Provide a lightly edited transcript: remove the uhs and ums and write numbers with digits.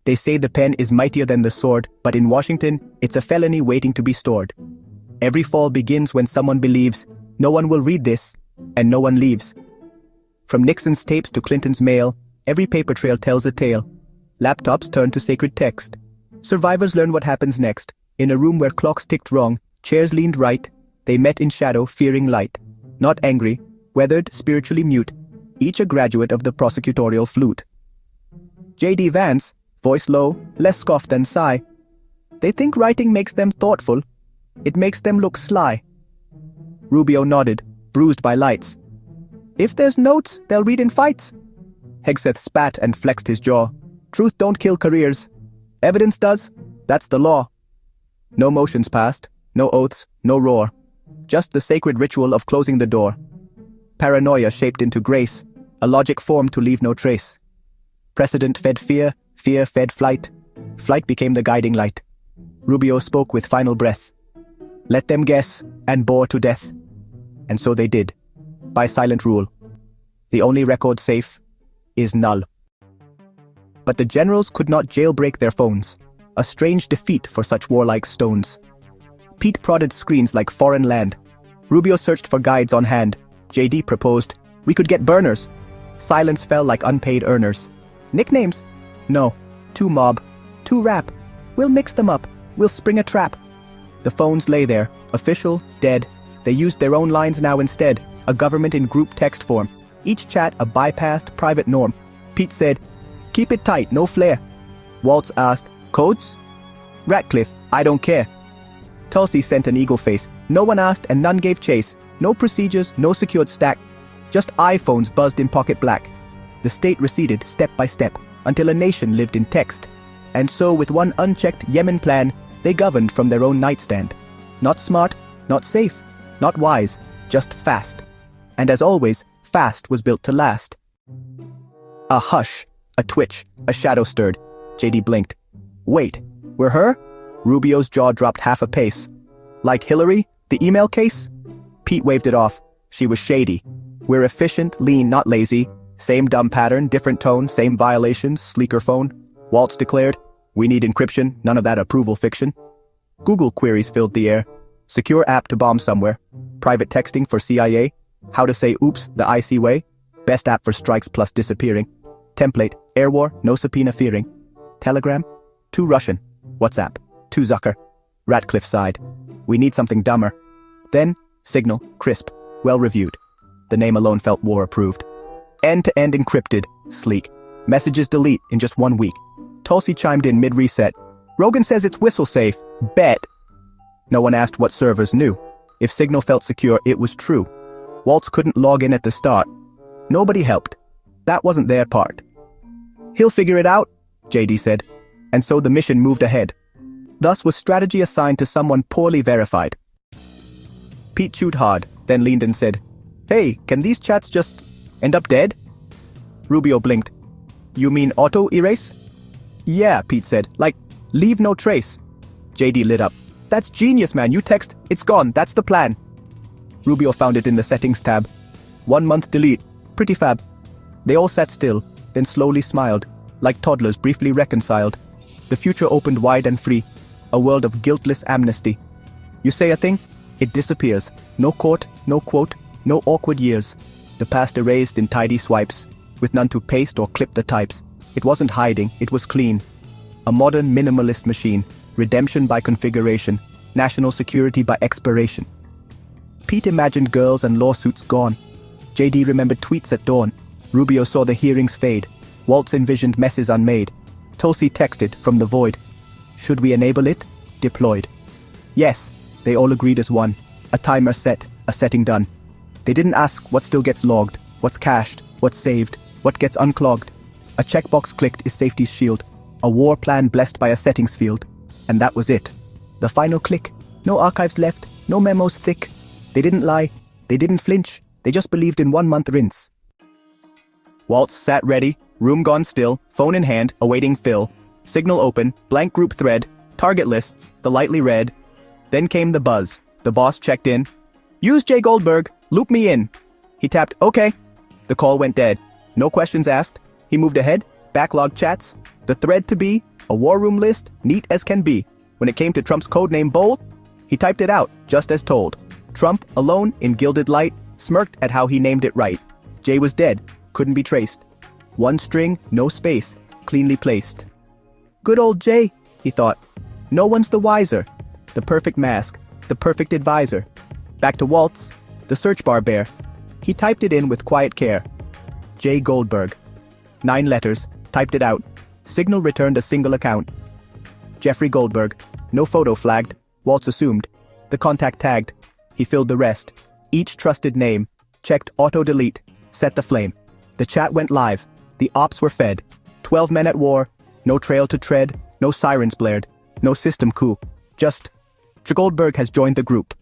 They say the pen is mightier than the sword, but in Washington, it's a felony waiting to be stored. Every fall begins when someone believes, no one will read this, and no one leaves. From Nixon's tapes to Clinton's mail, every paper trail tells a tale. Laptops turn to sacred text. Survivors learn what happens next. In a room where clocks ticked wrong, chairs leaned right, they met in shadow, fearing light. Not angry, weathered, spiritually mute, each a graduate of the prosecutorial flute. J.D. Vance, voice low, less scoff than sigh. They think writing makes them thoughtful. It makes them look sly. Rubio nodded, bruised by lights. If there's notes, they'll read in fights. Hegseth spat and flexed his jaw. Truth don't kill careers. Evidence does. That's the law. No motions passed, no oaths, no roar. Just the sacred ritual of closing the door. Paranoia shaped into grace, a logic formed to leave no trace. Precedent fed fear, fear fed flight. Flight became the guiding light. Rubio spoke with final breath. Let them guess, and bore to death. And so they did, by silent rule. The only record safe is null. But the generals could not jailbreak their phones, a strange defeat for such warlike stones. Pete prodded screens like foreign land. Rubio searched for guides on hand. J.D. proposed, we could get burners. Silence fell like unpaid earners. Nicknames? No. Too mob. Too rap. We'll mix them up. We'll spring a trap. The phones lay there, official, dead. They used their own lines now instead, a government in group text form. Each chat a bypassed private norm. Pete said, keep it tight, no flair. Waltz asked, codes? Ratcliffe, I don't care. Tulsi sent an eagle face. No one asked and none gave chase. No procedures, no secured stack. Just iPhones buzzed in pocket black. The state receded step by step until a nation lived in text. And so with one unchecked Yemen plan, they governed from their own nightstand. Not smart, not safe, not wise, just fast. And as always, fast was built to last. A hush, a twitch, a shadow stirred. J.D. blinked. Wait, we're her? Rubio's jaw dropped half a pace. Like Hillary, the email case? Pete waved it off. She was shady. We're efficient, lean, not lazy. Same dumb pattern, different tone, same violations, sleeker phone. Waltz declared, we need encryption, none of that approval fiction. Google queries filled the air. Secure app to bomb somewhere. Private texting for CIA. How to say oops the IC way. Best app for strikes plus disappearing. Template, air war, no subpoena fearing. Telegram, too Russian. WhatsApp, too Zucker. Ratcliffe sighed. We need something dumber. Then, Signal, crisp, well-reviewed. The name alone felt war-approved. End-to-end encrypted, sleek. Messages delete in just 1 week. Tulsi chimed in mid-reset. Rogan says it's whistle-safe. Bet. No one asked what servers knew. If Signal felt secure, it was true. Waltz couldn't log in at the start. Nobody helped. That wasn't their part. He'll figure it out, J.D. said. And so the mission moved ahead. Thus was strategy assigned to someone poorly verified. Pete chewed hard, then leaned and said, Hey, can these chats just end up dead? Rubio blinked. You mean auto-erase? Yeah, Pete said, like, leave no trace. J.D. lit up. That's genius, man. You text, it's gone, that's the plan. Rubio found it in the settings tab. 1 month delete. Pretty fab. They all sat still, then slowly smiled, like toddlers briefly reconciled. The future opened wide and free, a world of guiltless amnesty. You say a thing, it disappears. No court, no quote, no awkward years. The past erased in tidy swipes, with none to paste or clip the types. It wasn't hiding, it was clean. A modern minimalist machine, redemption by configuration, national security by expiration. Pete imagined girls and lawsuits gone. J.D. remembered tweets at dawn. Rubio saw the hearings fade. Waltz envisioned messes unmade. Tulsi texted from the void. Should we enable it? Deployed. Yes, they all agreed as one. A timer set, a setting done. They didn't ask what still gets logged, what's cached, what's saved, what gets unclogged. A checkbox clicked is safety's shield. A war plan blessed by a settings field. And that was it. The final click. No archives left, no memos thick. They didn't lie, they didn't flinch. They just believed in 1 month rinse. Waltz sat ready, room gone still, phone in hand, awaiting fill. Signal open, blank group thread, target lists, the lightly read. Then came the buzz. The boss checked in. Use J. Goldberg, loop me in. He tapped OK. The call went dead. No questions asked. He moved ahead, backlog chats. The thread to be, a war room list, neat as can be. When it came to Trump's codename Bold, he typed it out, just as told. Trump, alone, in gilded light, smirked at how he named it right. J was dead, couldn't be traced. One string, no space, cleanly placed. Good old J, he thought. No one's the wiser. The perfect mask, the perfect advisor. Back to Waltz, the search bar bare. He typed it in with quiet care. J. Goldberg. 9 letters, typed it out. Signal returned a single account. Jeffrey Goldberg. No photo flagged. Waltz assumed. The contact tagged. He filled the rest. Each trusted name. Checked auto-delete. Set the flame. The chat went live. The ops were fed. 12 men at war. No trail to tread. No sirens blared. No system coup. Just, J. Goldberg has joined the group.